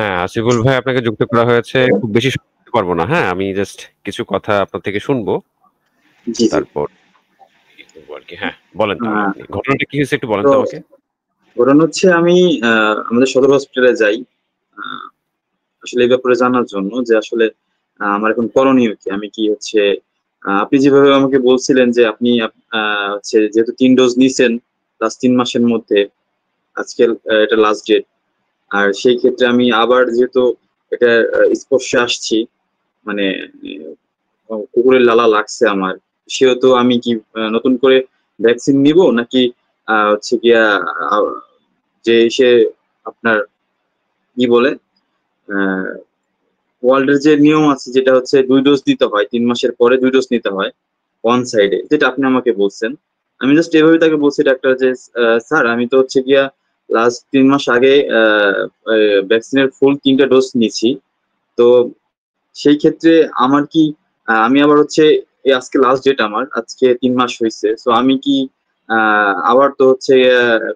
হ্যাঁ, আসিফুল ভাই আপনাকে যুক্ত করা হয়েছে। খুব বেশি সময় দিতে পারবো না। হ্যাঁ, আমি জাস্ট কিছু কথা আপনার থেকে শুনবো। জি, জি। তারপর ইয়ে করবো আরকি। হ্যাঁ, বলেন তাহলে আ আপনি। ঘটনাটা কি হয়েছে একটু বলেন তো তো আমাকে? ঘটনা হচ্ছে আমি আমাদের সদর হসপিটালে যাই। আ আসলে এই ব্যাপারে জানার জন্য যে আসলে আমার এখন করণীয় কি? আমি কি হচ্ছে আপনি যেভাবে আমাকে বলছিলেন যে আপনি হচ্ছে যেহেতু ৩ ডোজ নিছেন লাস্ট ৩ মাসের মধ্যে, আজকে এটা লাস্ট ডেট। আর সেই ক্ষেত্রে আমি আবার যেহেতু এটার স্পর্শে আসছি, মানে কুকুরের লালা লাগছে আমার। সেহেতু আমি কি নতুন করে ভ্যাকসিন নিবো? নাকি হচ্ছে গিয়া আ যে এসে আপনার কি বলে? আ ওয়ার্ল্ড এর যে নিয়ম আছে যেটা হচ্ছে ২ ডোজ দিতে হয়। ৩ মাসের পরে ২ ডোজ নিতে হয়। ওয়ান সাইডে যেটা আপনি আমাকে বলছেন। আমি জাস্ট এভাবে তাকে বলছি ডাক্তার যে, স্যার আমি তো হচ্ছে গিয়া লাস্ট ৩ মাস আগে আ আ ভ্যাকসিনের ফুল ৩ টা ডোজ নিছি। তো সেই ক্ষেত্রে আমার কি আমি আবার হচ্ছে আজকে লাস্ট ডেট আমার। আজকে ৩ মাস হইছে। সো আমি কি আ আবার তো হচ্ছে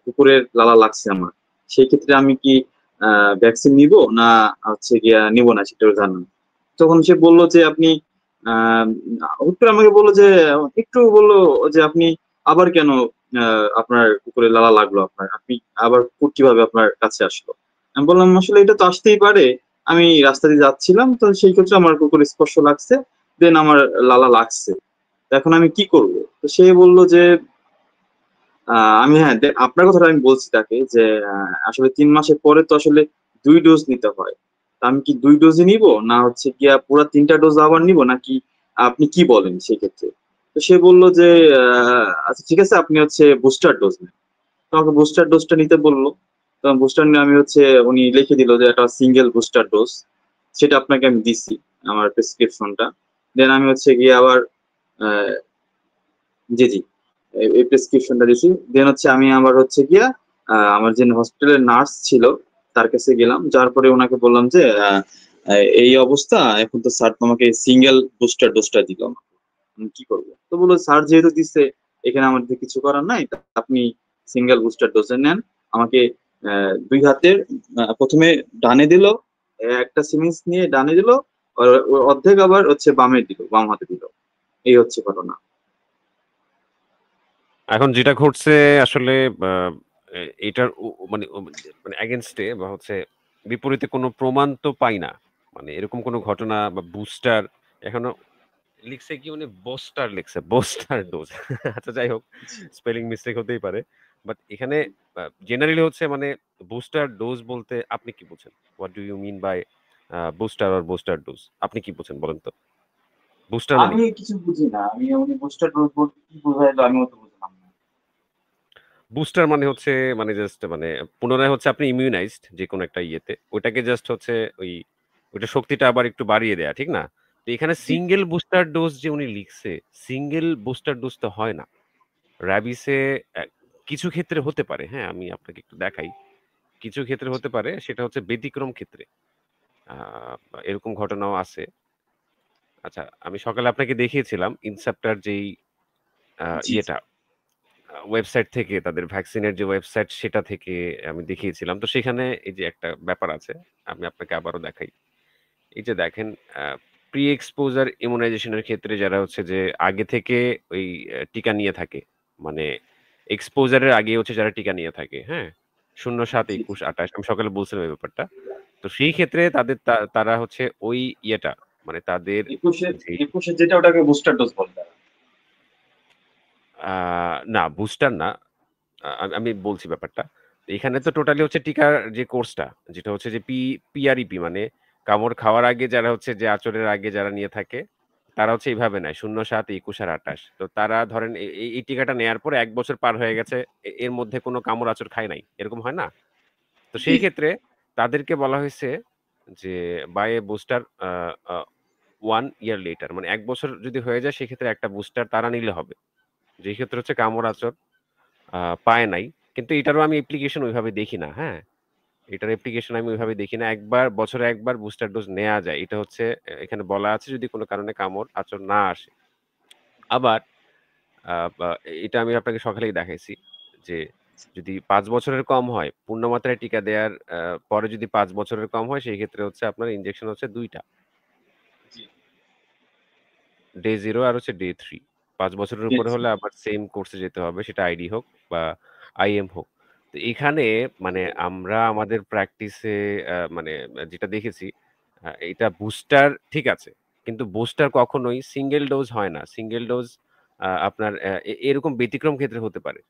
কুকুরের লালা লাগছে আমার। সেই ক্ষেত্রে আমি কি আ ভ্যাকসিন নিবো? না হচ্ছে গিয়া নিবো না সেটাও জানান। তখন সে বলল যে আপনি আ হুট করে আমাকে বলল যে একটু বলল যে, "আপনি আবার কেন আ আপনার কুকুরের লালা লাগলো আপনার? আপনি আবার কুকুর কিভাবে আপনার কাছে আসলো?" আমি বললাম, "আসলে এটা তো আসতেই পারে। আমি রাস্তা দিয়ে যাচ্ছিলাম। তো সেই ক্ষেত্রে আমার কুকুরের স্পর্শ লাগছে। দেন আমার লালা লাগছে। তো এখন আমি কি করব?" তো সে বলল যে, আ আমি হ্যাঁ, আপনার কথাটা আমি বলছি তাকে যে, আ আসলে ৩ মাসের পরে তো আসলে ২ ডোজ নিতে হয়। তো আমি কি ২ ডোজই নিবো? না হচ্ছে গিয়া পুরা ৩ টা ডোজ আবার নিবো? নাকি আপনি কি বলেন সেক্ষেত্রে? তো সে বলল যে, আ "আচ্ছা ঠিক আছে আপনি হচ্ছে বুস্টার ডোজ নেন।" তো আমাকে বুস্টার ডোজটা নিতে বলল। তো বুস্টার নিয়ে আমি হচ্ছে উনি লিখে দিল যে একটা সিঙ্গেল বুস্টার ডোজ। সেটা আপনাকে আমি দিছি, আমার প্রেসক্রিপশনটা। দেন আমি হচ্ছে গিয়ে আবার আ জি, জি। এই প্রেসক্রিপশনটা দিছি। দেন হচ্ছে আমি আবার হচ্ছে গিয়া আমার যে হসপিটালের নার্স ছিল তার কাছে গেলাম। যাওয়ার পরে উনাকে বললাম যে, আ আ "এই অবস্থা এখন তো স্যার তোমাকে সিঙ্গেল বুস্টার ডোজটা দিল আমাকে। আমি কি করব?" তো বলল, "স্যার যেহেতু দিছে এখানে আমাদের তো কিছু করার নাই। তা আপনি সিঙ্গেল বুস্টার ডোজে নেন।" আমাকে ২ হাতের ১ম এ ডানে দিল, একটা সিরিঞ্জ নিয়ে ডানে দিল, অর্ধেক আবার হচ্ছে বামে দিল, বাম হাতে দিল। এই হচ্ছে ঘটনা। এখন যেটা ঘটছে আসলে আ এ এটার মানে মানে এগেইনস্ট এ বা হচ্ছে বিপরীতে কোনো প্রমাণ তো পাই না। মানে এরকম কোনো ঘটনা বা বুস্টার এখনো লিখছে কি উনি বোস্টার লিখছে। বোস্টার ডোজ। আচ্ছা যাই হোক জি। স্পেলিং মিস্টেক হতেই পারে। বাট এখানে জেনারেলি হচ্ছে মানে বুস্টার ডোজ বলতে আপনি কি বোঝেন? What do you mean by booster or booster dose? আপনি কি বোঝেন বলেন তো? বুস্টার মানে আমি কি? কিছু বুঝি না। উনি বুস্টার ডোজ বলতে কি বোঝাইলো আমিও তো বুঝলাম না। বুস্টার মানে হচ্ছে মানে জাস্ট মানে পুনরায় হচ্ছে আপনি ইমিউনাইজড যেকোনো একটা ইয়েতে। ওইটাকে জাস্ট হচ্ছে ওই ওইটার শক্তিটা আবার একটু বাড়িয়ে দেয়া, ঠিক না? তো এখানে জি, সিঙ্গেল বুস্টার ডোজ যে উনি লিখছে, সিঙ্গেল বুস্টার ডোজ তো হয় না। র‍্যাবিসে কিছু ক্ষেত্রে হতে পারে, হ্যাঁ? আমি আপনাকে একটু দেখাই। কিছু ক্ষেত্রে হতে পারে সেটা হচ্ছে ব্যতিক্রম ক্ষেত্রে। আ এরকম ঘটনাও আছে। আচ্ছা আমি সকালে আপনাকে দেখিয়েছিলাম ইনসেপ্টার যেই জি, জি। ইয়েটা ওয়েবসাইট থেকে তাদের ভ্যাকসিনের যে ওয়েবসাইট সেটা থেকে আমি দেখিয়েছিলাম। তো সেখানে এই যে একটা ব্যাপার আছে, আমি আপনাকে আবারও দেখাই। এই যে দেখেন আ প্রি এক্সপোজার ইমিউনাইজেশন এর ক্ষেত্রে যারা হচ্ছে যে আগে থেকে ওই টিকা নিয়ে থাকে। মানে এক্সপোজার এর আগে হচ্ছে যারা টিকা নিয়ে থাকে, হ্যাঁ? ০, ৭, জি, জি। ২১, ২৮ আমি সকালে বলছিলাম এই ব্যাপারটা। তো সেই ক্ষেত্রে তাদের তারা হচ্ছে ওই ইয়েটা মানে তাদের ২১ এর যেই ২১ এর যেটা ওটাকে বুস্টার ডোজ বলে তারা। আ না বুস্টার না। আমি বলছি ব্যাপারটা। এখানে তো টোটালি হচ্ছে টিকার যে কোর্সটা, যেটা হচ্ছে যে পিআরইপি মানে কামড় খাওয়ার আগে যারা হচ্ছে যে আঁচড়ের আগে যারা নিয়ে থাকে, তারা হচ্ছে এইভাবে নেয় ০, ৭, ২১ আর ২৮। তো তারা ধরেন এই টিকাটা নেয়ার পরে ১ বছর পার হয়ে গেছে। এর মধ্যে কোনো কামড় আঁচড় খায় নাই। এরকম হয় না? তো জি, সেই জি। ক্ষেত্রে তাদেরকে বলা হইছে যে by a booster uh uh 1 year later মানে ১ বছর যদি হয়ে যায় সেক্ষেত্রে একটা বুস্টার তারা নিলে হবে। যে ক্ষেত্রে হচ্ছে কামড় আঁচড় আ পায় নাই। কিন্তু এটারও আমি অ্যাপ্লিকেশন ওইভাবে দেখি না, হ্যাঁ? এটার অ্যাপ্লিকেশন আমি ওইভাবে দেখি না। বছরে ১ বার বুস্টার ডোজ নেয়া যায়। এটা হচ্ছে এখানে বলা আছে যদি কোন কারণে কামড় আঁচড় না আসে। আবার বা এটা আমি আপনাকে সকালেই দেখাইছি যে যদি 5 বছরের কম হয়, পূর্ণ মাত্রায় টিকা দেওয়ার পরে যদি 5 বছরের কম হয়, সেই ক্ষেত্রে হচ্ছে আপনার ইনজেকশন হচ্ছে ২ টা। জি, ডে 0 আর হচ্ছে ডে 3। ৫ বছরের জি, উপরে জি, হলে আবার সেইম কোর্সে যেতে হবে। সেটা আইডি হোক বা আইএম হোক। তো এখানে মানে আমরা আমাদের প্র্যাকটিসে মানে যেটা দেখেছি এটা বুস্টার ঠিক আছে। কিন্তু বুস্টার কখনোই সিঙ্গেল ডোজ হয় না। সিঙ্গেল ডোজ আপনার এরকম ব্যতিক্রম ক্ষেত্রে হতে পারে।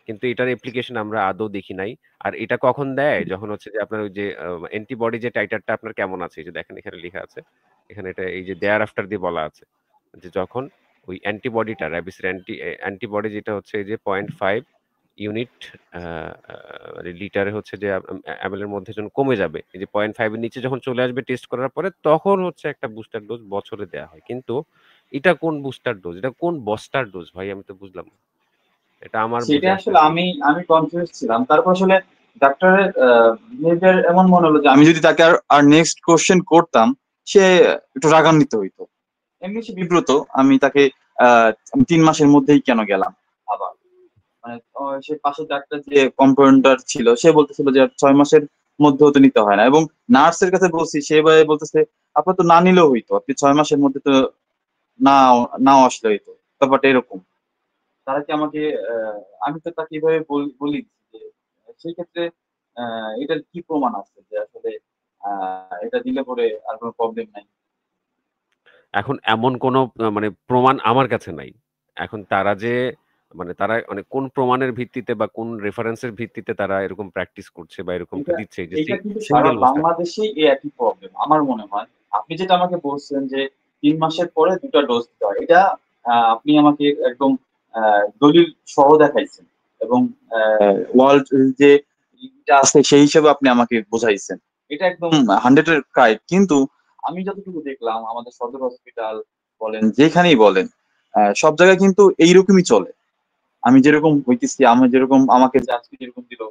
কিন্তু এটার অ্যাপ্লিকেশন আমরা আদৌ দেখি নাই। আর এটা কখন দেয়? যখন হচ্ছে যে আপনার ওই যে অ্যান্টিবডি যে টাইটারটা আপনার কেমন আছে? এই যে দেখেন এখানে লিখা আছে। এখানে এটা এই যে দেয়ার আফটার দিয়ে বলা আছে। যে যখন ওই অ্যান্টিবডিটা র‍্যাবিসের অ্যান্টিবডি যেটা হচ্ছে এই যে ০.৫ ইউনিট আ আ লিটারে হচ্ছে যে এমএল এর মধ্যে যখন কমে যাবে। এই যে ০.৫ এর নিচে যখন চলে আসবে টেস্ট করার পরে তখন হচ্ছে একটা বুস্টার ডোজ বছরে দেয়া হয়। কিন্তু এটা কোন বুস্টার ডোজ? এটা কোন বস্টার ডোজ ভাই আমি তো বুঝলাম না। এটা আমার সেটা বুঝে আসলে আসতেছে না। আমি কনফিউজ ছিলাম। তারপর আসলে ডাক্তারের বিহেভিয়ার এমন মনে হলো যে আমি যদি তাকে আর নেক্সট কোয়েশ্চেন করতাম, সে একটু রাগান্বিত হইতো। এমনি সে বিব্রত। আমি তাকে আমি ৩ মাসের মধ্যেই কেন গেলাম আবার? মানে সে পাশের ডাক্তার যে কম্পাউন্ডার ছিল সে বলতেছিল যে ৬ মাসের মধ্যেও তো নিতে হয় না। এবং নার্সের কাছে বলছি সে এবারে বলতেছে আপনার তো না নিলেও হইতো। আপনি ৬ মাসের মধ্যে তো নাও নাও আসলে হইতো। ব্যাপারটা এরকম। তারা কি আমাকে আমি তো তাকে এভাবে বলি যে সেই ক্ষেত্রে আ এটার কি প্রমাণ আছে যে আসলে আ এটা দিলে পরে আর কোন প্রবলেম নাই? এখন এমন কোনো মানে প্রমাণ আমার কাছে নাই। এখন তারা যে মানে তারা মানে কোন প্রমাণের ভিত্তিতে বা কোন রেফারেন্স এর ভিত্তিতে তারা এরকম প্র্যাকটিস করছে বা এরকম এটা দিচ্ছে এই যে এইটা কিন্তু সারা সিঙ্গেল বুস্টার। বাংলাদেশেই এই একই প্রবলেম আমার মনে হয়। আপনি যেটা আমাকে বলছেন যে ৩ মাসের পরে ২ টা ডোজ দিতে হয়। এটা আপনি আমাকে একদম আ দলিল সহ দেখাইছেন এবং আ ওয়ার্ল্ড যে ইটা আছে সেই হিসেবে আপনি আমাকে বুঝাইছেন। এটা একদম 100 এর কাইট। কিন্তু আমি যতটুকু দেখলাম আমাদের সদর হসপিটাল বলেন, যেখানেই বলেন, সব জায়গায় কিন্তু এইরকমই চলে। আমি যেরকম হইতেছি, আমি যেরকম আমাকে যে আজকে যেরকম দিল,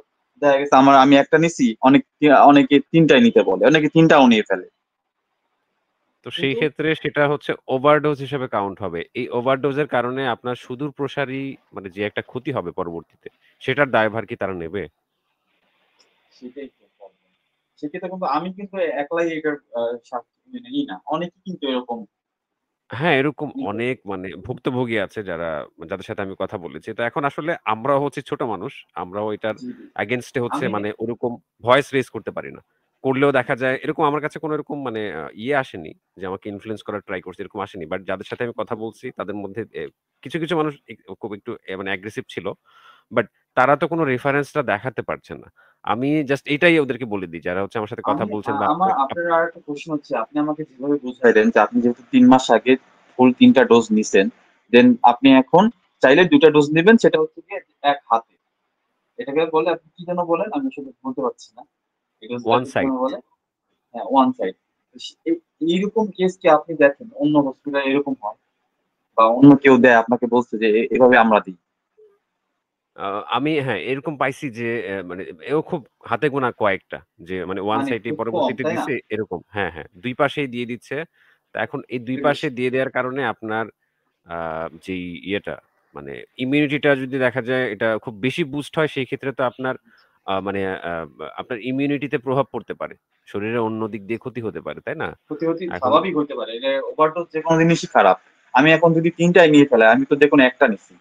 দেখা গেছে আমি একটা নিছি, অনেকে ৩ টাই নিতে বলে। অনেকে ৩ টাও নিয়ে ফেলে। তো সেই কিন্তু ক্ষেত্রে সেটা হচ্ছে ওভারডোজ হিসেবে কাউন্ট হবে। এই ওভারডোজের কারণে আপনার সুদূর প্রসারী মানে যে একটা ক্ষতি হবে পরবর্তীতে, সেটার দায়ভার কি তারা নেবে? সেটাই তো প্রবলেম। সেক্ষেত্রে কিন্তু আমি কিন্তু একলাই এটার মেনে নিই না। অনেকেই কিন্তু এরকম হ্যাঁ, এরকম নিতে অনেক মানে ভুক্তভোগী আছে যাদের সাথে আমি কথা বলেছি। তো এখন আসলে আমরাও হচ্ছি ছোট মানুষ। আমরাও এটার জি, জি। এগেইনস্ট এ হচ্ছে আমি মানে ওরকম ভয়েস রেইজ করতে পারি না। করলেও দেখা যায় এরকম আমার কাছে কোনো এরকম মানে ইয়ে আসেনি যে আমাকে ইনফ্লুয়েন্স করার ট্রাই করছে এরকম আসেনি। বাট যাদের সাথে আমি কথা বলছি তাদের মধ্যে কিছু মানুষ খুব একটু মানে অ্যাগ্রেসিভ ছিল। বাট তারা তো কোনো রেফারেন্সটা দেখাতে পারছে না। আমি জাস্ট এটাই ওদেরকে বলে দিই যারা হচ্ছে আমার সাথে কথা আমি বলছেন বা আমার আপনার আরেকটা প্রশ্ন হচ্ছে আপনি আমাকে যেভাবে বুঝাইলেন যে আপনি যেহেতু ৩ মাস আগে ফুল ৩ টা ডোজ নিছেন, দেন আপনি এখন চাইলে ২ টা ডোজ নিবেন সেটা হচ্ছে গিয়ে এক হাতে। এটাকে বলে আপনি কি যেন বলেন? আমি আসলে বলতে পারছি না। এই ওয়ান ডোজটাকে কি যেন সাইড। বলে? হ্যাঁ, ওয়ান সাইড। তো এইরকম কেস কি আপনি দেখেন অন্য হসপিটালে এরকম হয়? বা অন্য কেউ দেয় আপনাকে বলছে যে এভাবে আমরা দিই। আ আমি হ্যাঁ, এরকম পাইছি যে মানে এও খুব হাতে গোনা কয়েকটা। যে মানে ওয়ান মানে সাইড এ খুব কম, পরবর্তীতে তাই না? দিছে এরকম। হ্যাঁ, হ্যাঁ। ২ পাশেই দিয়ে দিচ্ছে। তো এখন এই ২ ইস! পাশে দিয়ে দেওয়ার কারণে আপনার আ যেই ইয়েটা মানে ইমিউনিটিটা যদি দেখা যায় এটা খুব বেশি বুস্ট হয় সেই ক্ষেত্রে তো আপনার মানে আ আপনার ইমিউনিটিতে প্রভাব পড়তে পারে। শরীরের অন্য দিক দিয়ে ক্ষতি হতে পারে, তাই না? ক্ষতি এখন স্বাভাবিক হইতে পারে। এটা ওভারডোজ যেকোনো জিনিসই খারাপ। আমি এখন যদি ৩ টাই নিয়ে ফেলাই, আমি তো যেকোনো একটা নিচ্ছি।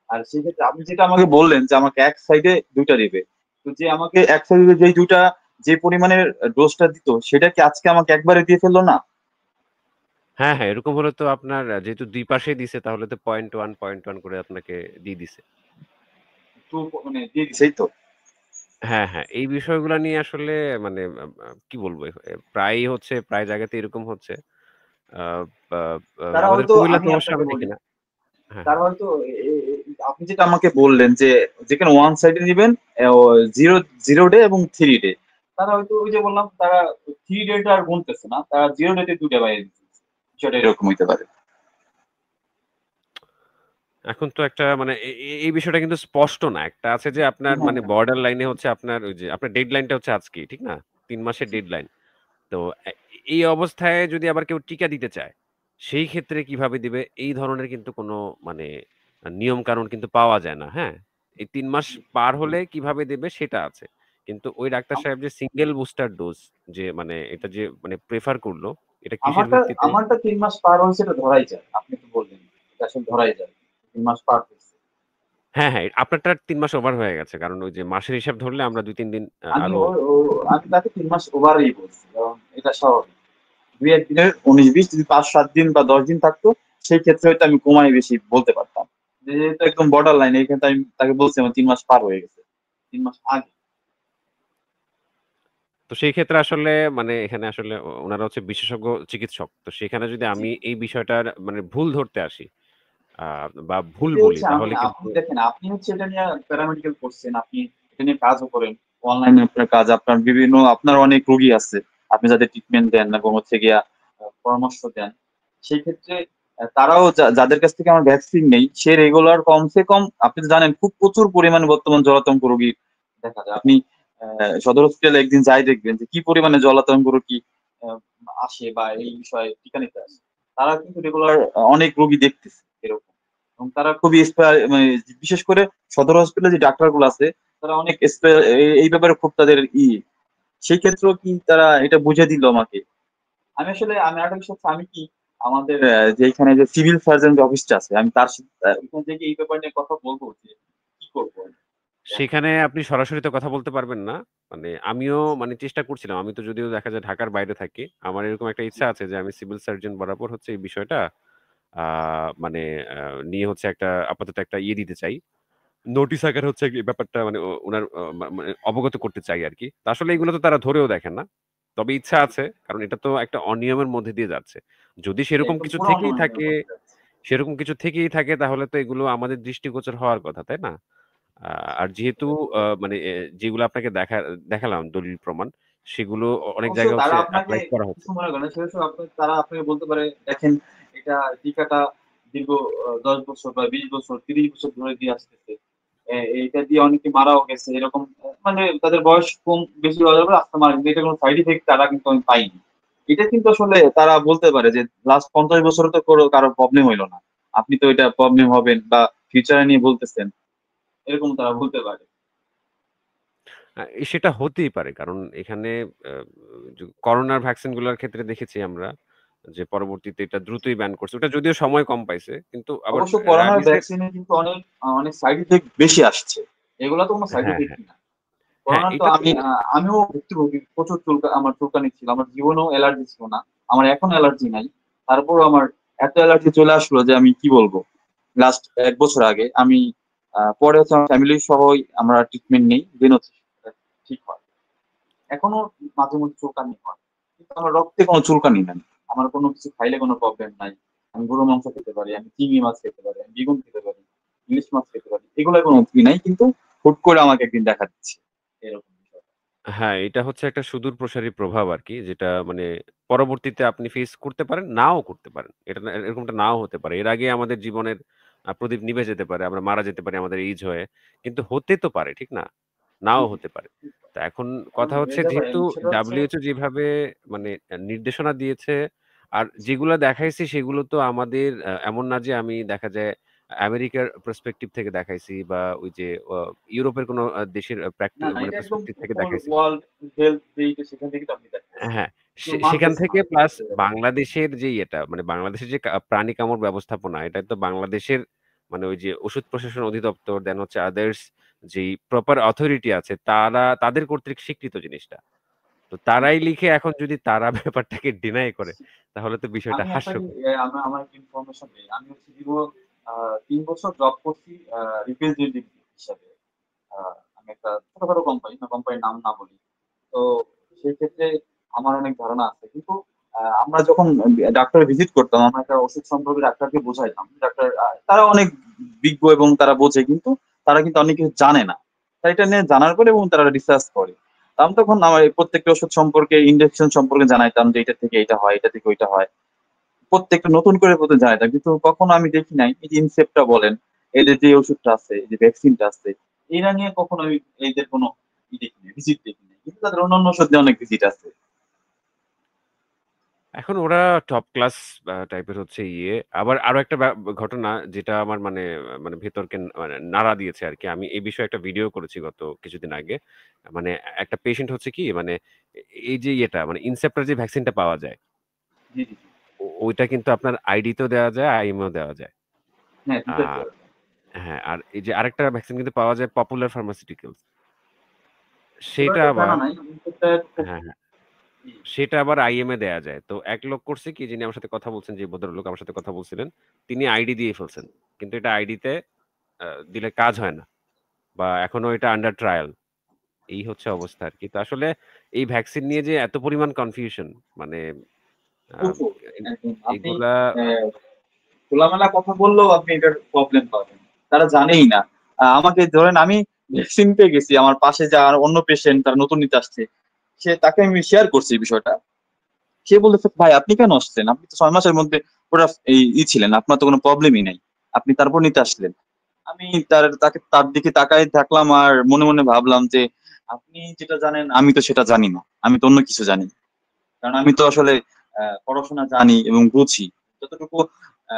আর সেক্ষেত্রে আপনি যেটা আমাকে বললেন যে আমাকে এক সাইডে ২ টা দিবে। তো যে আমাকে এক সাইডে যেই ২ টা যে পরিমাণের ডোজটা দিত সেটা কি আজকে আমাকে একবারে দিয়ে ফেলল না? হ্যাঁ, হ্যাঁ, এরকম হলে তো আপনার যেহেতু ২ পাশেই দিছে তাহলে তো ০.১ করে আপনাকে দিয়ে দিছে। একটু মানে দিয়ে দিছে, এই তো? হ্যাঁ, হ্যাঁ। এই বিষয়গুলা নিয়ে আসলে মানে কি বলবো? প্রায়ই হচ্ছে, প্রায় জায়গাতে এরকম হচ্ছে। আ বা তারা আমাদের হয়তো কুমিল্লাতে আমি অবশ্য আপনাকে আমি দেখি বলি না। হ্যাঁ, তারা হ্যাঁ। হয়তো আপনি যেটা আমাকে বললেন যে যেখানে ওয়ান সাইডে নিবেন ও 0 ডে এবং 3 ডে। তারা হয়তো ওই যে বললাম তারা 3 ডে টা আর গুনতেছে না। তারা 0 ডে তে ২ টা বাইরে দিতেছে। বিষয়টা এরকম হইতে পারে। এখন তো একটা মানে এই বিষয়টা কিন্তু স্পষ্ট না। একটা আছে যে আপনার হ্যাঁ, মানে হ্যাঁ। বর্ডার লাইনে হচ্ছে আপনার ওই যে আপনার ডেডলাইনটা হচ্ছে আজকেই, ঠিক না? ৩ মাসের জি। ডেডলাইন। তো এই অবস্থায় যদি আবার কেউ টিকা দিতে চায়, সেই ক্ষেত্রে কিভাবে দিবে? এই ধরনের কিন্তু কোনো মানে নিয়ম কানুন কিন্তু পাওয়া যায় না, হ্যাঁ? এই ৩ মাস পার হলে কিভাবে দেবে সেটা আছে। কিন্তু ওই ডাক্তার সাহেব যে সিঙ্গেল বুস্টার ডোজ যে মানে এটা যে মানে প্রেফার করলো, এটা কিসের আমারটা ভিত্তিতে? আমারটা ৩ মাস পার হয়েছে, এটা ধরাই যায়। আপনি তো বললেন। এটা আসলে ধরাই যায়। ৩ মাস পার হয়েছে। হ্যাঁ, হ্যাঁ, আপনারটা ৩ মাস ওভার হয়ে গেছে। কারণ ওই যে মাসের হিসাব ধরলে আমরা ২-৩ দিন আমি আরো ও ও আমি তাকে ৩ মাস ওভারই বলছি। কারণ এটা স্বাভাবিক। ২-১ দিনের ১৯-২০ যদি ৫-৭ দিন বা ১০ দিন থাকতো, সেই ক্ষেত্রে হয়তো আমি কমায় বেশি বলতে পারতাম। যেহেতু একদম বর্ডার লাইন, এই ক্ষেত্রে আমি তাকে বলছি আমার ৩ মাস পার হয়ে গেছে। ৩ মাস আগে। তো সেই ক্ষেত্রে আসলে মানে এখানে আসলে উনারা হচ্ছে বিশেষজ্ঞ চিকিৎসক। তো সেখানে যদি জি। আমি এই বিষয়টার মানে ভুল ধরতে আসি আ বা ভুল এটাই বলি হচ্ছে, তাহলে কিন্তু আপনি দেখেন, আপনি হচ্ছে এটা নিয়ে প্যারামেডিক্যাল করছেন, আপনি এটা নিয়ে কাজও করেন। অনলাইনে আপনার কাজ, আপনার বিভিন্ন আপনার অনেক রোগী আছে। আপনি যাদের ট্রিটমেন্ট দেন এবং হচ্ছে গিয়া পরামর্শ দেন। সেই ক্ষেত্রে তারাও যাদের কাছ থেকে আমার ভ্যাকসিন নেই, সে রেগুলার কমসে কম, আপনি তো জানেন খুব প্রচুর পরিমাণে বর্তমান জলাতঙ্ক রোগী দেখা যায়। আপনি সদর হসপিটালে একদিন যাই দেখবেন যে কি পরিমাণে জলাতঙ্ক রোগী আ আসে বা এই বিষয়ে টিকা নিতে আসে। তারা কিন্তু রেগুলার অনেক রোগী দেখতেছে এরকম। এবং তারা খুবই মানে বিশেষ করে সদর হসপিটালে যে ডাক্তারগুলো আছে, তারা অনেক এই ব্যাপারে খুব তাদের সেই ক্ষেত্রেও কি তারা এটা বুঝে দিল আমাকে। আমি আরেকটা বিষয় হচ্ছে, আমি কি আমাদের যেখানে যে সিভিল সার্জন যে অফিসটা আছে, আমি তার সাথে ওখান থেকে এই ব্যাপার নিয়ে কথা বলবো যে কি করবো আমি? সেখানে আপনি সরাসরি তো কথা বলতে পারবেন না। মানে আমিও মানে চেষ্টা করছিলাম। আমি তো যদিও দেখা যায় ঢাকার বাইরে থাকি। আমার এরকম একটা ইচ্ছা আছে যে আমি সিভিল সার্জন বরাবর হচ্ছে এই বিষয়টা আ মানে আ নিয়ে হচ্ছে একটা আপাতত একটা ইয়ে দিতে চাই। নোটিশ আকারে হচ্ছে এই ব্যাপারটা মানে উনার মানে অবগত করতে চাই আরকি। তো আসলে এগুলো তো তারা ধরেও দেখেন না। তবে ইচ্ছা আছে। কারণ এটা তো একটা অনিয়মের মধ্যে দিয়ে যাচ্ছে। যদি সেরকম একদম কিছু পুরো থেকেই অন্যমনস্কের থাকে মধ্যে যাচ্ছে। সেরকম কিছু থেকেই থাকে তাহলে তো এগুলো আমাদের দৃষ্টিগোচর হওয়ার কথা, তাই না? আ আর যেহেতু মানে যেগুলো আপনাকে দেখালাম দলিল প্রমাণ, সেগুলো অনেক অবশ্য জায়গায় তারা হচ্ছে আপনাকে এপ্লাই করা হচ্ছে। কিছু মনে করে না। সেক্ষেত্রে তারা আপনাকে বলতে পারে, দেখেন এটা টিকাটা দীর্ঘ ১০ বছর বা ২০ বছর, ৩০ বছর ধরে দিয়ে আসতেছে। এইটা দিয়ে অনেকে মারাও গেছে। এরকম মানে তাদের বয়স কম বেশি হওয়া যাবে, রাস্তা মারা, কিন্তু এটার কোন সাইড ইফেক্ট তারা কিন্তু আমি পাইনি। এটা কিন্তু আসলে তারা বলতে পারে যে লাস্ট ৫০ বছরে তো কারো প্রবলেম হইল না। আপনি তো এটা প্রবলেম হবেন বা ফিউচার নিয়ে বলতেছেন। এরকম তারা বলতে পারে। আ সেটা হতেই পারে। কারণ এখানে আ করোনার ভ্যাকসিন গুলার ক্ষেত্রে দেখেছি আমরা যে পরবর্তীতে এটা দ্রুতই ব্যান করছে। ওটা যদিও সময় কম পাইছে। কিন্তু আবার অবশ্য করোনার র‍্যাবিসের ভ্যাকসিনে কিন্তু অনেক সাইড ইফেক্ট বেশি আসছে। এগুলা তো কোন সাইড হ্যাঁ, ইফেক্ট হ্যাঁ। না। হ্যাঁ, করোনা তো এটা তো আমিও ভুক্তভোগী। প্রচুর আমার চুলকানি ছিল। আমার জীবনেও অ্যালার্জি ছিল না। আমার এখনো অ্যালার্জি নাই। তারপরও আমার এত অ্যালার্জি চলে আসলো যে আমি কি বলবো? লাস্ট ১ বছর আগে আমি পরে হচ্ছে আমার ফ্যামিলি সহই আমরা ট্রিটমেন্ট নেই। দেন হচ্ছে ঠিক হয়। এখনো মাঝে মধ্যে চুলকানি হয়। কিন্তু আমার রক্তে কোনো চুলকানি নাই। আমার কোনো কিছু খাইলে কোনো প্রবলেম নাই। আমি গরুর মাংস খেতে পারি, আমি চিংড়ি মাছ খেতে পারি, আমি বেগুন খেতে পারি, ইলিশ মাছ খেতে পারি। এগুলার কোনো ই নাই। কিন্তু হুট করে আমাকে একদিন দেখা দিচ্ছে। এরকম বিষয়। হ্যাঁ, এটা হচ্ছে একটা সুদূর প্রসারী প্রভাব আরকি। যেটা মানে পরবর্তীতে আপনি ফেস করতে পারেন, নাও করতে পারেন। এটা না এরকমটা নাও হতে পারে। এর আগে আমাদের জীবনের প্রদীপ নিভে যেতে পারে। আমরা মারা যেতে পারি আমাদের এইজ হয়ে। কিন্তু হতে তো পারে, ঠিক না? জি, নাও জি। হতে পারে। তো এখন এখন কথা হচ্ছে হয়ে যাবে, যেহেতু সেটা হচ্ছে WHO যেভাবে মানে নির্দেশনা দিয়েছে আর যেগুলা দেখাইছি সেগুলো তো আমাদের এমন না যে আমি দেখা যায় আমেরিকার পার্সপেক্টিভ থেকে দেখাইছি বা ওই যে ইউরোপের কোনো দেশের না, না, মানে এটা একদম পার্সপেক্টিভ থেকে হোল দেখাইছি। ওয়ার্ল্ড হেলথ ডে, সেখান থেকে তো আপনি দেখতেছেন। হ্যাঁ, কেউ সেখান মানতেছে না থেকে প্লাস সত্যি কথা। বাংলাদেশের যে ইয়েটা মানে বাংলাদেশের যে প্রাণী কামড় ব্যবস্থাপনা এটা তো বাংলাদেশের মানে ওই যে ওষুধ প্রশাসন অধিদপ্তর দেন হচ্ছে আদার্স যেই প্রপার অথরিটি আছে তাদের কর্তৃক স্বীকৃত জিনিসটা। তো জি, তারাই জি। লিখে এখন যদি তারা ব্যাপারটাকে ডিনাই করে তাহলে তো বিষয়টা আমি আপনাকে হাস্যকর। আমার একটা ইনফরমেশন দেই। আমি হচ্ছে দীর্ঘ আ ৩ বছর জব করছি রিপ্রেজেন্টেটিভ হিসাবে। আ আমি একটা ছোটখাটো কোম্পানি, কোম্পানির নাম না বলি। তো সেই ক্ষেত্রে আমার অনেক ধারণা আছে। কিন্তু আমরা যখন ডাক্তার ভিজিট করতাম, আমরা একটা ওষুধ সম্পর্কে ডাক্তারকে বোঝাইতাম। ডাক্তার তারা অনেক বিজ্ঞ এবং তারা বোঝে, কিন্তু তারা কিন্তু অনেক কিছু জানে না। তারা এটা নিয়ে জানার পরে এবং তারা রিসার্চ করে। আমি তখন আমার এই প্রত্যেকটা ওষুধ সম্পর্কে, ইনজেকশন সম্পর্কে জানাইতাম যে এটা থেকে এইটা হয়, এটা থেকে ওইটা হয়। প্রত্যেকটা নতুন করে জানাইতাম। কিন্তু কখনো আমি দেখি নাই এই যে ইনসেপ্টা বলেন, এদের যে ওষুধটা আছে, এই যে ভ্যাকসিনটা আছে, এরা নিয়ে কখনো আমি এদের কোনো দেখি নাই, ভিজিট দেখি নাই। কিন্তু তাদের অন্যান্য ওষুধ নিয়ে অনেক ভিজিট আছে। এখন ওরা টপ ক্লাস টাইপের হচ্ছে ইয়ে। আবার আরো একটা ঘটনা যেটা আমার মানে মানে ভেতরকে মানে নাড়া দিয়েছে আরকি। আমি এই বিষয়ে একটা ভিডিও করেছি গত কিছুদিন আগে। মানে একটা পেশেন্ট হচ্ছে কি মানে এই যে ইয়েটা মানে ইনসেপ্টার যে ভ্যাকসিনটা পাওয়া যায়, জি, জি, জি। ওইটা কিন্তু আপনার আইডিতেও দেওয়া যায়, আইএমও দেওয়া যায়। হ্যাঁ, ২ টাই আর দেওয়া যায়। হ্যাঁ, আর এই যে আরেকটা ভ্যাকসিন কিন্তু পাওয়া যায় পপুলার ফার্মাসিউটিক্যালস। এবার সেটা এটা জানা আবার নাই। এটা খুব হ্যাঁ, হ্যাঁ। জি, সেটা আবার আইএমএ দেয়া যায়। তো এক লোক করছে কি যিনি আমার সাথে কথা বলছেন, যে ভদ্রলোক আমার সাথে কথা বলছিলেন, তিনি আইডি দিয়ে ফেলছেন। কিন্তু এটা আইডিতে দিলে কাজ হয় না। বা এখনো এটা আন্ডার ট্রায়াল। এই হচ্ছে অবস্থা আরকি। তো আসলে এই ভ্যাকসিন নিয়ে যে এত পরিমাণ কনফিউশন মানে আ প্রচুর এ একদম। আপনি এগুলা অ্যা খোলামেলা কথা বললেও আপনি এটার প্রবলেম পাবেন। তারা জানেই না। আমাকে ধরেন আমি ভ্যাকসিন পেয়ে গেছি। আমার পাশে যে আর অন্য পেশেন্ট তারা নতুন নিতে আসছে। তাকে আমি শেয়ার করছি এই বিষয়টা। সে বলতেছে, "ভাই আপনি কেন আসছেন? আপনি তো ৬ মাসের মধ্যে পুরা ছিলেন। আপনার তো কোনো প্রবলেমই নাই। আপনি তারপর নিতে আসলেন।" আমি তার দিকে তাকায় থাকলাম আর মনে, মনে ভাবলাম যে, "আপনি যেটা জানেন আমি তো সেটা জানি না। আমি তো অন্য কিছু জানি।" কারণ আমি তো আসলে পড়াশোনা জানি এবং বুঝি। যতটুকু আ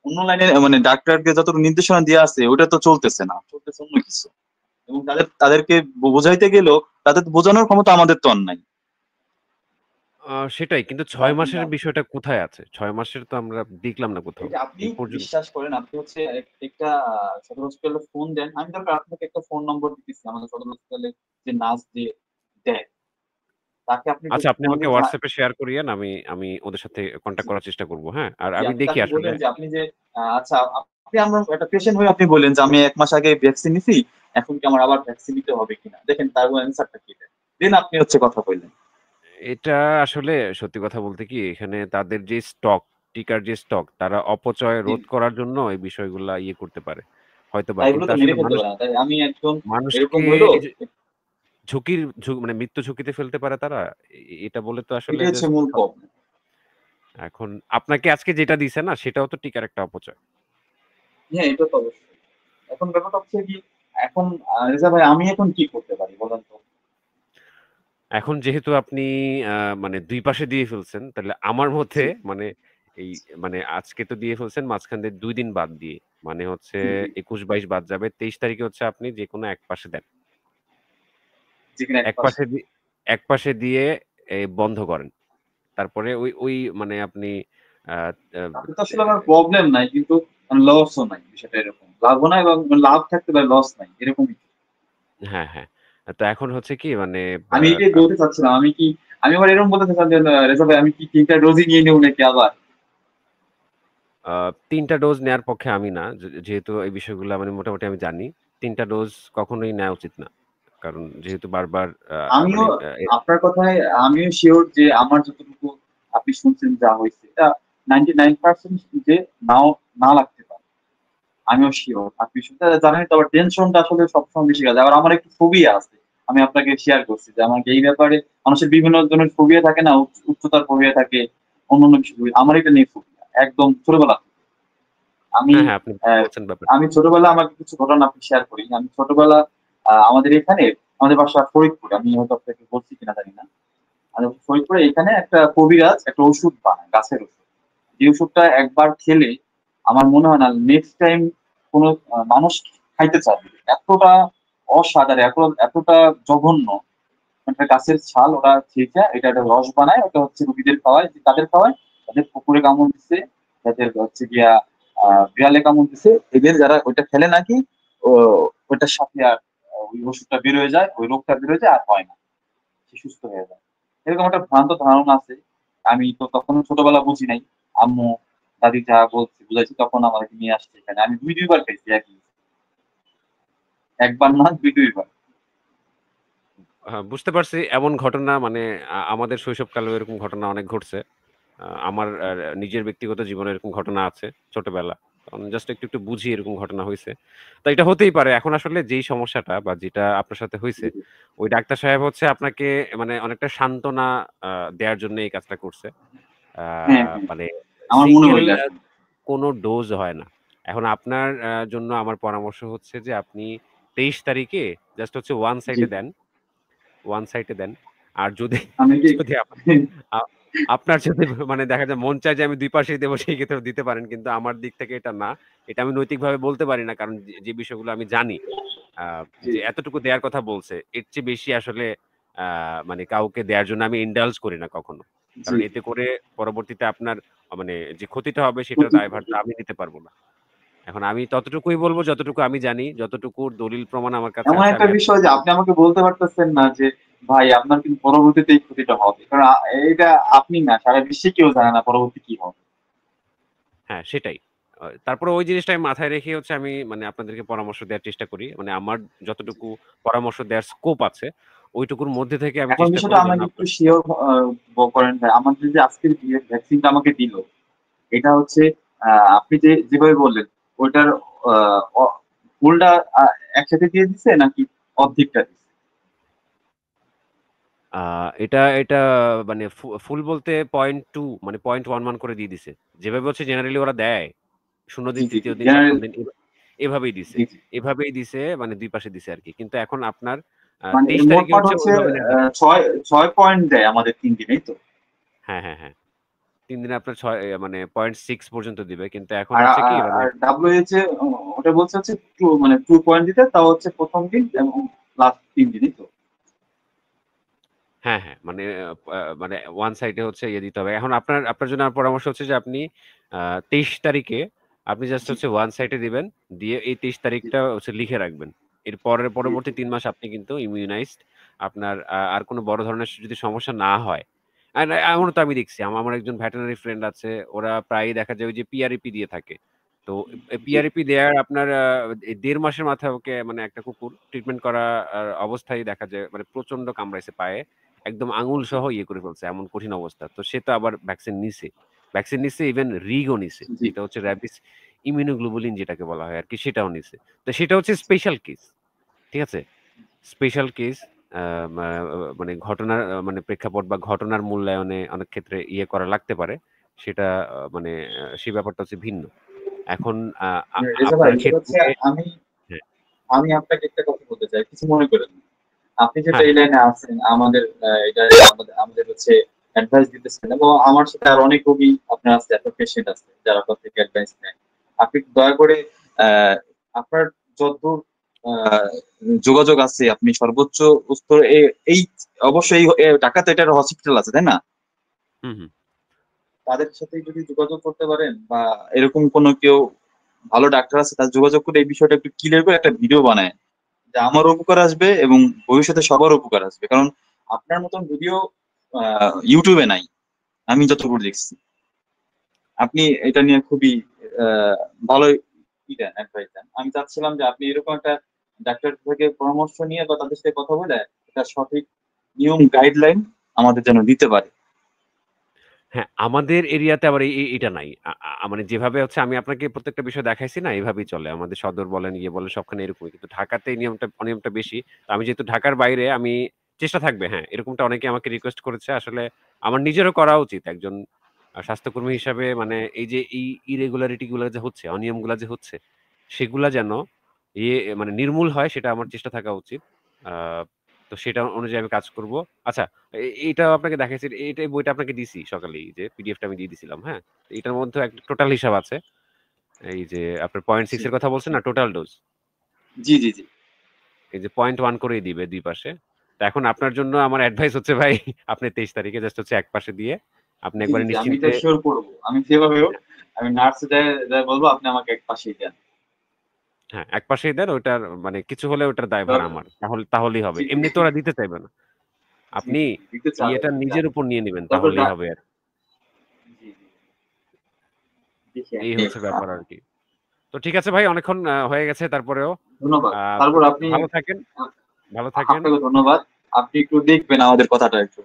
অন্য লাইনে মানে ডাক্তারকে যতটুকু নির্দেশনা দেয়া আছে ওটা তো চলতেছে না। চলতেছে অন্য কিছু। এবং তাদেরকে বোঝাইতে গেলেও তাদের বোঝানোর ক্ষমতা আমাদের তো আর নাই। সেটাই। কিন্তু তারা ৬ কিন্তু মাসের বিষয়টা কোথায় আছে? ৬ মাসের তো আমরা দেখলাম না এই কোথাও। যে আপনি এই পর্যন্ত বিশ্বাস করেন আপনি হচ্ছে একটা সদর হসপিটালে ফোন দেন। আমি দরকার আপনাকে একটা ফোন নম্বর দিতেছি আমাদের সদর হসপিটালে যে নার্স যে দেয়। তাকে আপনি আচ্ছা, আপনি বলবেন আমাকে যে WhatsApp এ শেয়ার করিয়েন। আমি আমি ওদের সাথে কনট্যাক্ট করার চেষ্টা করব। হ্যাঁ? আর জি, আমি আপনি দেখি তাকে আসলে বললেন যে আপনি যে আচ্ছা আপনি আমার একটা পেশেন্ট হয়ে আপনি বললেন যে আমি ১ মাস আগে ভ্যাকসিন নিছি। এখন কি আমার আবার ভ্যাকসিন নিতে হবে কিনা? দেখেন তার অ্যান্সারটা কি দেয়। দেন আপনি হচ্ছে কথা কইলেন। এটা আসলে সত্যি কথা বলতে কি এখানে তাদের যে স্টক, টিকার যে স্টক তারা অপচয় জি, রোধ করার জন্য এই বিষয়গুলা ইয়ে করতে পারে। হয়তোবা। তাই বলে কিন্তু তো মেরে আসলে ফেলতে মানুষ পারে না। তাই আমি একজন এরকম মানুষকে হইলো এই যে ঝুঁকির মানে মৃত্যু ঝুঁকিতে ফেলতে পারে তারা। এটা বলে তো আসলে এটাই হচ্ছে জাস্ট মূল প্রবলেম। এখন আপনাকে আজকে যেটা দিছে না সেটাও তো টিকার একটা অপচয়। হ্যাঁ, এটা তো অবশ্যই। এখন ব্যাপারটা হচ্ছে কি এখন রেজা ভাই আমি এখন কি করতে পারি বলেন তো? এখন যেহেতু আপনি আ মানে ২ পাশে দিয়ে ফেলছেন, তাহলে আমার মতে জি, মানে এই মানে আজকে তো দিয়ে ফেলছেন মাঝখান দিয়ে ২ দিন বাদ দিয়ে। মানে হচ্ছে জি, জি। ২১-২২ বাদ যাবে। ২৩ তারিখে হচ্ছে আপনি যেকোনো এক পাশে দেন। যেখানে এক একপাশে। পাশে এক পাশে দিয়ে বন্ধ করেন। তারপরে ওই মানে আপনি আ আ তাতে তো তে আসলে আমার প্রবলেম নাই। কিন্তু লসও নাই। বিষয়টা এরকম। লাভও নাই এবং লাভ থাকতে পারে লস নাই। এরকমই। হ্যাঁ, হ্যাঁ। তো এখন হচ্ছে কি মানে আ আমি এটাই আপ বলতে চাচ্ছিলাম। আমি আবার এরকম বলতে চাচ্ছিলাম যে রেজা ভাই আমি কি ৩ টা ডোজই নিয়ে নেব নাকি আবার? আ ৩ টা ডোজ নেয়ার পক্ষে আমি না। যেহেতু এই বিষয়গুলা মানে মোটামুটি আমি জানি। ৩ টা ডোজ কখনোই নেওয়া উচিত না। কারণ যেহেতু বারবার আমিও মানে আপনার কথায় আমিও সিউর যে আমার যতটুকু আপনি শুনছেন যা হইছে এটা 99% যে নাও না লাগতে পারে। আমিও সিউর। আপনি শুনতে জানেনই তো আবার টেনশনটা আসলে সবসময় বেশি কাজ। আবার আমার একটু ফোবিয়া আছে। আমি আপনাকে শেয়ার করছি যে আমাকে এই ব্যাপারে মানুষের বিভিন্ন ধরনের ফোবিয়া থাকে না? উচ্চতার ফোবিয়া থাকে, অন্যান্য কিছু ফোবিয়া। আমার এটা নেই ফোবিয়া। একদম ছোটবেলা থেকে। আমি হ্যাঁ, হ্যাঁ, আপনি অ্যা বলছেন ব্যাপারটা। আমি ছোটবেলায় আমাকে কিছু ঘটনা আপনি শেয়ার করি। আমি ছোটবেলা আমাদের এখানে আমাদের বাসা ফরিদপুরে। আমি হয়তো আপনাকে বলছি কিনা জানি না। ফরিদপুরে এখানে একটা কবিরাজ একটা ওষুধ বানায়, গাছের ওষুধ। যে ওষুধটা একবার খেলে আমার মনে হয় না নেক্সট টাইম কোন মানুষ খাইতে চাবে। এতটা অস্বাদ আর এতটা জঘন্য। একটা গাছের ছাল ওরা ছেঁচা এটা একটা রস বানায়। ওটা হচ্ছে রোগীদের খাওয়ায়। কাদের খাওয়ায়? যাদের কুকুরে কামড় দিছে, যাদের হচ্ছে গিয়া বিড়ালে কামড় দিছে, এদের যারা ওইটা খেলে নাকি ও ওইটার সাথে আর ওই ওষুধটা বের হয়ে যায়, ওই রোগটা বের হয়ে যায় আর হয় না। সে সুস্থ হয়ে যায়। এরকম একটা ভ্রান্ত ধারণা আছে। আমি তো তখন ছোটবেলা বুঝি নাই। আম্মু, দাদি যা বলছে বুঝাইছে তখন আমাকে নিয়ে আসছে এখানে। আমি ২ বার খাইছি একই। একবার না ২ বার। বুঝতে পারছি এমন ঘটনা মানে আমাদের শৈশবকালেও এরকম ঘটনা অনেক ঘটছে। আমার নিজের ব্যক্তিগত জীবনে এরকম ঘটনা আছে ছোটবেলা। জাস্ট একটু, একটু বুঝি এরকম ঘটনা হইছে। তো এটা হতেই পারে। এখন আসলে যেই সমস্যাটা বা যেটা আপনার সাথে হইছে, ওই ডাক্তার সাহেব হচ্ছে আপনাকে মানে অনেকটা সান্ত্বনা আ দেয়ার জন্য এই কাজটা করছে। আ হ্যাঁ, হ্যাঁ। মানে আমার মনে সিঙ্গেল হইল এখন। কোনো ডোজ হয় না। এখন আপনার জন্য আমার পরামর্শ হচ্ছে যে আপনি ২৩ তারিখে জাস্ট হচ্ছে ওয়ান জি। সাইডে দেন। ওয়ান সাইডে দেন। আর যদি আমি কি যদি আপ আ আপনার যদি মানে দেখা যায় মন চায় যে আমি ২ পাশেই দেব সেই ক্ষেত্রেও দিতে পারেন। কিন্তু আমার দিক থেকে এটা না। এটা আমি নৈতিকভাবে বলতে পারি না। কারণ যে বিষয়গুলো আমি জানি আ জি, যে এতটুকু দেয়ার কথা বলছে। এর চেয়ে বেশি আসলে আ মানে কাউকে দেয়ার জন্য আমি indulge করি না কখনো। জি, কারণ জি। এতে করে পরবর্তীতে আপনার মানে যে ক্ষতিটা হবে সেটার ক্ষতি দায়ভারটা আমি নিতে পারব না। এখন আমি ততটুকুই বলব যতটুকু আমি জানি, যতটুকুর দলিল প্রমাণ আমার কাছে এমন আছে একটা আমি বিষয় যে এতটুকুই আপনি আমাকে বলতে পারতেছেন না যে ভাই আপনার কিন্তু পরবর্তীতে এই ক্ষতিটা হবে। কারণ এটা আপনি না সারা বিশ্বে কেউ জানে না পরবর্তী কি হবে। হ্যাঁ, সেটাই। তারপরে ওই জিনিসটা আমি মাথায় রেখে হচ্ছে আমি মানে আপনাদেরকে পরামর্শ দেওয়ার চেষ্টা করি। মানে আমার যতটুকু পরামর্শ দেওয়ার স্কোপ আছে, ওইটুকুর মধ্যে থেকে আমি এখন চেষ্টা বিষয়টা করি যেন আমাকে একটু আপনার শিওর করেন ভাই। আমাদের যে আজকের ভ্যাকসিনটা আমাকে দিল, এটা হচ্ছে আপনি যেভাবে বললেন ওইটার ফুলটা একসাথে দিয়ে দিছে নাকি অর্ধেকটা দিছে? আ এটা মানে ফুল বলতে 0.2 মানে 0.11 করে দিয়ে দিছে। যেভাবে হচ্ছে জেনারেলি ওরা দেয়। ০ জি, দিন, জি, জি। ৩য় দিন, জেনারেল ৭ম দিন এভাবেই দিছে। জি, জি। এভাবেই দিছে মানে ২ পাশে দিছে আরকি। কিন্তু এখন আপনার মানে ২৩ তারিখে মোটমাট হচ্ছে হচ্ছে ওইভাবে নির্ধারণ ৬ পয়েন্ট দেয় আমাদের ৩ দিনেই তো? হ্যাঁ, হ্যাঁ, হ্যাঁ। ৩ দিনে আপনার ৬ মানে ০.6 পর্যন্ত দিবে। কিন্তু এখন আর হচ্ছে কি আর মানে আর WHO ওটা বলছে হচ্ছে 2 মানে 2 পয়েন্ট দিতে তাও হচ্ছে ১ম দিন এবং লাস্ট ৩ দিনই তো? হ্যাঁ, হ্যাঁ। মানে মানে ওয়ান সাইড এ হচ্ছে ইয়ে দিতে হবে। এখন আপনার জন্য আমার পরামর্শ হচ্ছে যে আপনি আ ২৩ তারিখে আপনি জাস্ট জি, হচ্ছে ওয়ান সাইড এ দিবেন। দিয়ে এই ২৩ জি, তারিখটা হচ্ছে লিখে রাখবেন। এর জি, পরবর্তী জি, ৩ মাস আপনি কিন্তু ইমিউনাইজড। আপনার আর কোন বড় ধরনের যদি সমস্যা না হয়। এমনও তো আমি দেখছি। আমার একজন ভেটেরিনারি ফ্রেন্ড আছে। ওরা প্রায়ই দেখা যায় ওই যে PREP দিয়ে থাকে। তো জি, PREP দেয়ার আপনার ১.৫ মাসের মাথায় ওকে মানে একটা কুকুর ট্রিটমেন্ট করা অবস্থায় দেখা যায় মানে প্রচন্ড কামড়াইছে পায়ে। একদম আঙুল জি, সহ ইয়ে করে ফেলছে। এমন কঠিন অবস্থা। তো সে তো আবার ভ্যাকসিন নিছে। ভ্যাকসিন নিছে ইভেন রিগও নিছে। জি, যেটা হচ্ছে র‍্যাবিস ইমিউনোগ্লোবুলিন যেটাকে বলা হয় আরকি সেটাও নিছে। তো সেটা হচ্ছে স্পেশাল কেস। ঠিক আছে? স্পেশাল কেস আ মা মানে ঘটনার মানে প্রেক্ষাপট বা ঘটনার মূল্যায়নে অনেক ক্ষেত্রে ইয়ে করা লাগতে পারে। সেটা মানে সেই ব্যাপারটা হচ্ছে ভিন্ন। এখন আ আ রেজা ভাই আপনার সেটা হচ্ছে ক্ষেত্রে আমি হ্যাঁ, আমি আপনাকে একটা কথা বলতে চাই। কিছু মনে করেন না। আপনি যেহেতু হ্যাঁ, এই হ্যাঁ, লাইনে আছেন, আমাদের এটা আমাদের হচ্ছে অ্যাডভাইস দিতেছেন এবং আমার সাথে আর অনেক রোগী আপনার আছে, আপনার পেশেন্ট আছে যারা আপনার থেকে অ্যাডভাইস নেয়। আপনি দয়া করে আ আপনার যতদূর আ যোগাযোগ আছে আপনি সর্বোচ্চ স্তরে এই অবশ্যই ঢাকাতে এটার হসপিটাল আছে, তাই না? হুম, হুম। তাদের সাথে যদি যোগাযোগ করতে পারেন বা এরকম কোনো কেউ ভালো ডাক্তার আছে তার যোগাযোগ করে এই বিষয়টা একটু ক্লিয়ার করে একটা ভিডিও বানায়। যে আমারও উপকার আসবে এবং ভবিষ্যতে সবার উপকার আসবে। কারণ আপনার মতন ভিডিও YouTube এ নাই। আমি যতদূর দেখছি। আপনি এটা নিয়ে খুবই আ ভালোই দেন, অ্যাডভাইস দেন। আমি চাচ্ছিলাম যে আপনি এরকম একটা ডাক্তার থেকে পরামর্শ নিয়ে বা তাদের সাথে কথা বলে একটা সঠিক নিয়ম গাইডলাইন আমাদের যেন দিতে পারে। হ্যাঁ, আমাদের এরিয়াতে আবার এটা নাই। আ আ মানে যেভাবে হচ্ছে আমি আপনাকে প্রত্যেকটা বিষয় দেখাইছি না, এভাবেই চলে। আমাদের সদর বলেন, ইয়ে বলেন সবখানে এরকমই। কিন্তু ঢাকাতে এই অনিয়মটা বেশি। তো আমি যেহেতু ঢাকার বাইরে আমি চেষ্টা থাকবে হ্যাঁ, এরকমটা অনেকে আমাকে রিকোয়েস্ট করেছে। আসলে আমার নিজেরও করা উচিত। একজন স্বাস্থ্যকর্মী হিসাবে মানে এই যে এই ইরেগুলারিটি গুলা যে হচ্ছে, অনিয়মগুলা যে হচ্ছে, সেগুলা যেন মানে নির্মূল হয় সেটা আমার চেষ্টা থাকা উচিত। আ তো সেটা অনুযায়ী আমি কাজ করব। আচ্ছা এইটাও আপনাকে দেখাইছি। এই বইটা আপনাকে দিছি সকালেই যে পিডিএফটা আমি দিয়ে দিছিলাম, হ্যাঁ? তো এটার মধ্যেও একটা টোটাল হিসাব আছে। এই যে আপনার জি, 0.6 এর কথা বলছেন না টোটাল ডোজ। জি, জি, জি। এই যে 0.1 করেই দিবে ২ পাশে। তো এখন আপনার জন্য আমার এডভাইস হচ্ছে ভাই আপনি ২৩ তারিখে জাস্ট হচ্ছে এক পাশে দিয়ে আপনি জি, একবারে জি, আমি নিশ্চিন্তে এটা সিওর করব। আমি যেভাবে হোক আমি নার্সে যায়া বলব আপনি আমাকে এক পাশেই দেন। হ্যাঁ, এক পাশেই দেন ওটার মানে কিছু হলে ওটার দায়ভার দরকার আমার। তাহলেই হবে। জি, এমনি তো জি, ওরা দিতে চাইবে না। জি, আপনি জি, জি, দিতে চাবে ইয়েটা না। নিজের উপর নিয়ে নিবেন দরকার তাহলেই হবে আরকি। জি, জি। দেখি এই আমি হচ্ছে ব্যাপার আরকি। তো ঠিক আছে ভাই অনেকক্ষণ হয়ে গেছে তারপরেও। ধন্যবাদ। আ তারপর আপনি ভালো থাকেন, আ ভালো থাকেন। আপনাকে ধন্যবাদ। আপনি একটু দেখবেন আমাদের কথাটা একটু।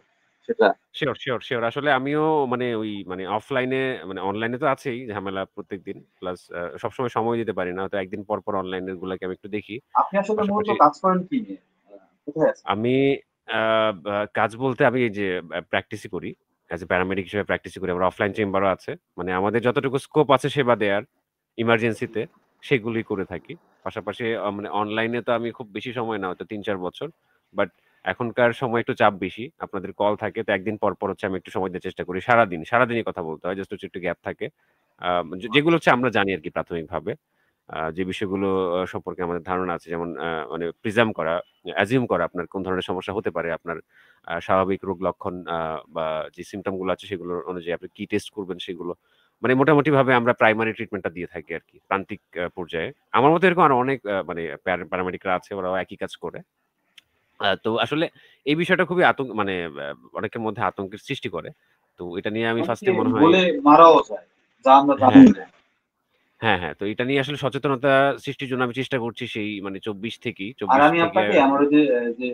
সেটা সিওর। আসলে আমিও মানে ওই মানে অফলাইনে মানে অনলাইনে তো আছেই ঝামেলা প্রত্যেকদিন। প্লাস সবসময় সময় দিতে পারি না। হয়তো একদিন পর, পর অনলাইনের গুলাকে আমি একটু দেখি। আপনি আসলে মূলত পাশাপাশি কাজ করেন কি নিয়ে? কোথায় আছেন? আমি আ বা কাজ বলতে আমি এই যে প্র্যাকটিসই করি। অ্যাজ এ প্যারামেডিক হিসেবে প্র্যাকটিসই করি। আমার অফলাইন চেম্বারও আছে। মানে আমাদের যতটুকু স্কোপ আছে সেবা দেয়ার ইমার্জেন্সিতে সেগুলোই করে থাকি। পাশাপাশি মানে অনলাইনে তো আমি খুব বেশি সময় না হয়তো ৩-৪ বছর। বাট এখনকার সময় একটু চাপ বেশি। আপনাদের কল থাকে তো একদিন পর হচ্ছে আমি একটু সময় দেওয়ার চেষ্টা করি। সারাদিনই কথা বলতে হয়। জাস্ট হচ্ছে একটু গ্যাপ থাকে। যেগুলো হচ্ছে আমরা জানি আরকি প্রাথমিকভাবে। যে বিষয়গুলো সম্পর্কে আমাদের ধারণা আছে যেমন মানে অ্যাজিউম করা আপনার কোন ধরনের সমস্যা হতে পারে। আপনার স্বাভাবিক রোগ লক্ষণ বা যে সিম্পটম গুলো আছে সেগুলোর অনুযায়ী আপনি কি টেস্ট করবেন সেগুলো। মানে মোটামুটিভাবে আমরা প্রাইমারি ট্রিটমেন্টটা দিয়ে থাকি আরকি প্রান্তিক পর্যায়ে। আমার মতো এরকম আরো অনেক মানে প্যারামেডিকরা আছে ওরাও একই কাজ করে। তো আসলে এই বিষয়টা খুবই মানে অনেকের মধ্যে আতঙ্কের সৃষ্টি করে। তো এটা নিয়ে আমি ফার্স্ট অনেকে এ মনে হয় বলে মারাও যায়, যা আমরা জানি হ্যাঁ, না। হ্যাঁ। তো এটা নিয়ে আসলে সচেতনতা সৃষ্টির জন্য আমি চেষ্টা করছি সেই মানে আর ২৪ আমি থেকে আপনাকে আমার ওই যে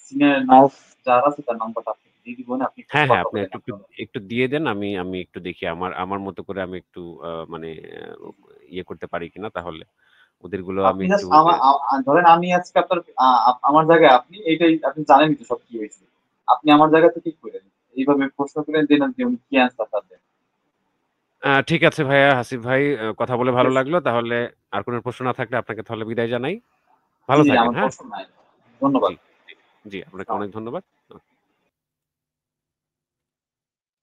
সিনিয়র নার্স যারা আছে তার নাম্বারটা আপনাকে দিয়ে দিব না, আপনি একটু হ্যাঁ, কথা আপনি বলেন একটু একটু আপনার। একটু দিয়ে দেন। আমি একটু দেখি আমার মতো করে আমি একটু মানে ইয়ে করতে পারি কিনা তাহলে ওদেরগুলো আমি আপনি একটু জাস্ট ধরেন আমি আজকে আপনার আমার জায়গায় আপনি এইটাই আপনি জানেনই তো সব কি হয়েছে। আপনি আমার জায়গা থেকে কি করেন? এইভাবে প্রশ্ন করেন দেন যে উনি কি অ্যান্সার টা দেন। ঠিক আছে ভাইয়া, হাসিফ ভাই কথা বলে ঠিক ভালো আছে? লাগলো। তাহলে আর কোন প্রশ্ন না থাকলে আপনাকে তাহলে বিদায় জানাই। জি, ভালো জি থাকেন, আমার হ্যাঁ? প্রশ্ন নাই। ধন্যবাদ। জি, জি, জি, আপনাকে আসসালামু অনেক আলাইকুম। ধন্যবাদ।